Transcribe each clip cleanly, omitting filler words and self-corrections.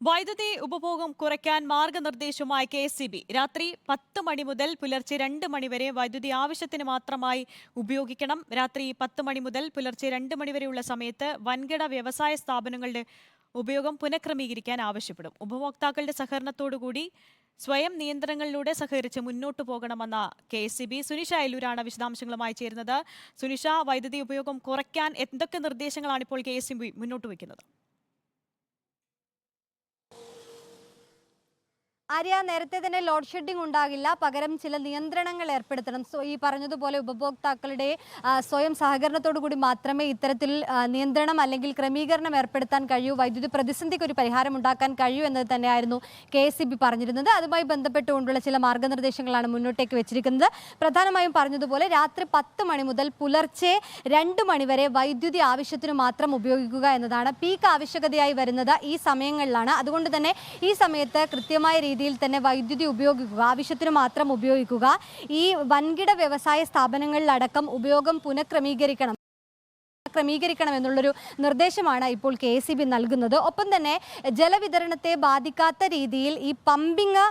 വൈദ്യുതി ഉപഭോഗം കുറയ്ക്കാൻ മാർഗനിർദ്ദേശവുമായി കെ.എസ്.ഇ.ബി. രാത്രി 10 മണി മുതൽ പുലർച്ചെ 2 മണി വരെ വൈദ്യുതി ആവശ്യത്തിന് മാത്രമായി ഉപയോഗിക്കണം. രാത്രി 10 മണി മുതൽ പുലർച്ചെ 2 മണി വരെയുള്ള സമയത്ത് വൻകിട വ്യവസായ സ്ഥാപനങ്ങളുടെ ഉപയോഗം പുനഃക്രമീകരിക്കാൻ ആവശ്യപ്പെടും. ഉപഭോക്താക്കളുടെ സഹകരണത്തോടുകൂടി സ്വയം നിയന്ത്രണങ്ങളിലൂടെ സഹകരിച്ച് മുന്നോട്ടു പോകണമെന്ന കെ.എസ്.ഇ.ബി. സുനിഷ അയലൂരാണ് വിശദാംശങ്ങളുമായി ചേരുന്നത്. സുനിഷ, വൈദ്യുതി ഉപയോഗം കുറയ്ക്കാൻ എന്തൊക്കെ നിർദ്ദേശങ്ങളാണ് ഇപ്പോൾ കെ.എസ്.ഇ.ബി. മുന്നോട്ട് വയ്ക്കുന്നത്? ആര്യ, നേരത്തെ തന്നെ ലോഡ് ഷെഡിംഗ് ഉണ്ടാകില്ല, പകരം ചില നിയന്ത്രണങ്ങൾ ഏർപ്പെടുത്തണം. ഈ പറഞ്ഞതുപോലെ ഉപഭോക്താക്കളുടെ സ്വയം സഹകരണത്തോടു കൂടി മാത്രമേ ഇത്തരത്തിൽ നിയന്ത്രണം അല്ലെങ്കിൽ ക്രമീകരണം ഏർപ്പെടുത്താൻ കഴിയൂ, വൈദ്യുതി പ്രതിസന്ധിക്ക് ഒരു പരിഹാരം ഉണ്ടാക്കാൻ കഴിയൂ എന്നത് തന്നെയായിരുന്നു കെ.എസ്.ഇ.ബി. പറഞ്ഞിരുന്നത്. അതുമായി ബന്ധപ്പെട്ടുകൊണ്ടുള്ള ചില മാർഗനിർദ്ദേശങ്ങളാണ് മുന്നോട്ടേക്ക് വെച്ചിരിക്കുന്നത്. പ്രധാനമായും പറഞ്ഞതുപോലെ രാത്രി 10 മണി മുതൽ പുലർച്ചെ 2 മണി വരെ വൈദ്യുതി ആവശ്യത്തിന് മാത്രം ഉപയോഗിക്കുക എന്നതാണ് പീക്ക് ആവശ്യകതയായി വരുന്നത് ഈ സമയങ്ങളിലാണ്. അതുകൊണ്ട് തന്നെ ഈ സമയത്ത് കൃത്യമായ രീതിയിൽ തന്നെ വൈദ്യുതി ഉപയോഗിക്കുക, ആവശ്യത്തിന് മാത്രം ഉപയോഗിക്കുക. ഈ വൻകിട വ്യവസായ സ്ഥാപനങ്ങളിലടക്കം ഉപയോഗം പുനഃക്രമീകരിക്കണം എന്നുള്ളൊരു നിർദ്ദേശമാണ് ഇപ്പോൾ കെ.എസ്.ഇ.ബി. നൽകുന്നത്. ഒപ്പം തന്നെ ജലവിതരണത്തെ ബാധിക്കാത്ത രീതിയിൽ ഈ പമ്പിങ്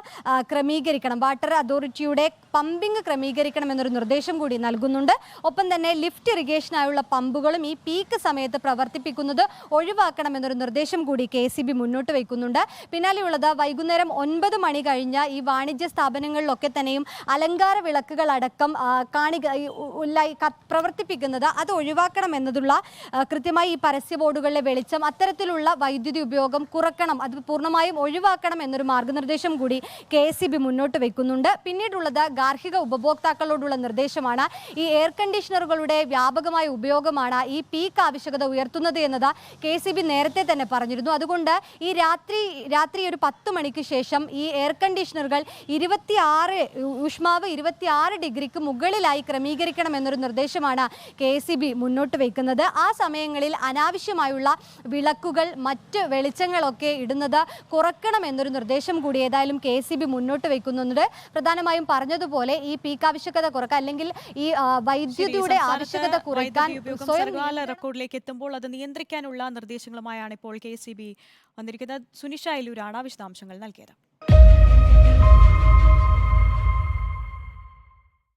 ക്രമീകരിക്കണം, വാട്ടർ അതോറിറ്റിയുടെ പമ്പിങ് ക്രമീകരിക്കണം എന്നൊരു നിർദ്ദേശം കൂടി നൽകുന്നുണ്ട്. ഒപ്പം തന്നെ ലിഫ്റ്റ് ഇറിഗേഷനായുള്ള പമ്പുകളും ഈ പീക്ക് സമയത്ത് പ്രവർത്തിപ്പിക്കുന്നത് ഒഴിവാക്കണം എന്നൊരു നിർദ്ദേശം കൂടി കെ.എസ്.ഇ.ബി. മുന്നോട്ട് വയ്ക്കുന്നുണ്ട്. പിന്നാലെയുള്ളത് വൈകുന്നേരം 9 മണി കഴിഞ്ഞ ഈ വാണിജ്യ സ്ഥാപനങ്ങളിലൊക്കെ തന്നെയും അലങ്കാര വിളക്കുകൾ അടക്കം പ്രവർത്തിപ്പിക്കുന്നത് അത് ഒഴിവാക്കണം എന്നതുള്ള കൃത്യമായി ഈ പരസ്യ ബോർഡുകളിലെ വെളിച്ചം, അത്തരത്തിലുള്ള വൈദ്യുതി ഉപയോഗം കുറക്കണം, അത് പൂർണ്ണമായും ഒഴിവാക്കണം എന്നൊരു മാർഗനിർദ്ദേശം കൂടി കെ.എസ്.ഇ.ബി. മുന്നോട്ട് വയ്ക്കുന്നുണ്ട്. പിന്നീടുള്ളത് ഗാർഹിക ഉപഭോക്താക്കളോടുള്ള നിർദ്ദേശമാണ്. ഈ എയർ കണ്ടീഷണറുകളുടെ വ്യാപകമായ ഉപയോഗമാണ് ഈ പീക്ക് ആവശ്യകത ഉയർത്തുന്നത് എന്നത് കെ.എസ്.ഇ.ബി. നേരത്തെ തന്നെ പറഞ്ഞിരുന്നു. അതുകൊണ്ട് ഈ രാത്രി ഒരു 10 മണിക്ക് ശേഷം ഈ എയർ കണ്ടീഷണറുകൾ ഊഷ്മാവ് 26 ഡിഗ്രിക്ക് മുകളിലായി ക്രമീകരിക്കണം എന്നൊരു നിർദ്ദേശമാണ് കെ.എസ്.ഇ.ബി. മുന്നോട്ട് വയ്ക്കുന്നത്. ആ സമയങ്ങളിൽ അനാവശ്യമായുള്ള വിളക്കുകൾ, മറ്റ് വെളിച്ചങ്ങളൊക്കെ ഇടുന്നത് കുറക്കണം എന്നൊരു നിർദ്ദേശം കൂടി ഏതായാലും കെ.എസ്.ഇ.ബി. മുന്നോട്ട് വയ്ക്കുന്നുണ്ട്. പ്രധാനമായും പറഞ്ഞതുപോലെ ഈ പീക്ക് ആവശ്യകത കുറയ്ക്കാൻ അല്ലെങ്കിൽ ഈ വൈദ്യുതിയുടെ ആവശ്യകത കുറയ്ക്കാൻ റെക്കോർഡിലേക്ക് എത്തുമ്പോൾ അത് നിയന്ത്രിക്കാനുള്ള നിർദ്ദേശങ്ങളുമായാണ് ഇപ്പോൾ കെ.എസ്.ഇ.ബി. വന്നിരിക്കുന്നത്. സുനിഷ അയലൂരാണ് വിശദാംശങ്ങൾ നൽകിയത്.